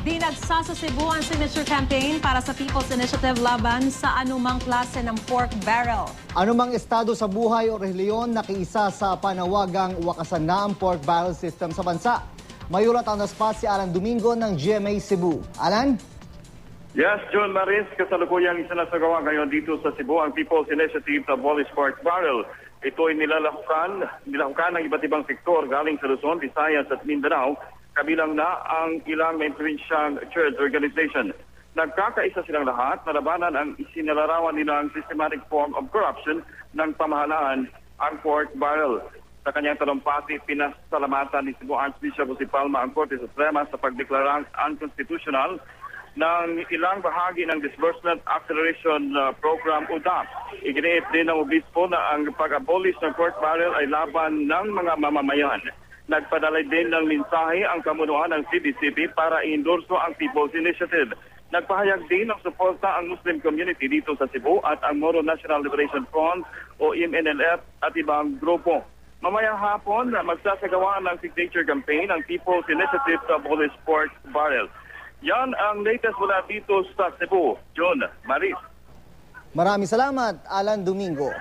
Di nagsasasibuan signature campaign para sa People's Initiative laban sa anumang klase ng pork barrel. Anumang estado sa buhay o rehiyon nakiisa sa panawagang wakasan na ang pork barrel system sa bansa. Mayulat ang spot si Alan Domingo ng GMA Cebu. Alan? Yes, John Maris, kasalukuyang isinasagawa ngayon dito sa Cebu ang People's Initiative to Abolish Pork Barrel. Ito ay nilahukan ng iba't ibang sektor galing sa Luzon, Visayas at Mindanao, kabilang na ang ilang provincial church organization. Nagkakaisa silang lahat na labanan ang isinalarawan nilang systematic form of corruption ng pamahalaan, ang pork barrel. Sa kanyang talumpati, pinasalamatan ni Cebu Archbishop Jose Palma ang Korte Suprema sa pagdeklarang unconstitutional ng ilang bahagi ng Disbursement Acceleration Program UDAP. Iginiit din ng obispo na ang pag-abolish ng pork barrel ay laban ng mga mamamayan. Nagpadala din ng mensahe ang kamunuan ng CBCP para i-endorso ang People's Initiative. Nagpahayag din ng suporta ang Muslim community dito sa Cebu at ang Moro National Liberation Front o MNLF at ibang grupo. Mamayang hapon, magsasagawa ng signature campaign ang People's Initiative to Abolish Pork Barrel. Yan ang latest mula dito sa Cebu. John, Maris. Maraming salamat, Alan Domingo.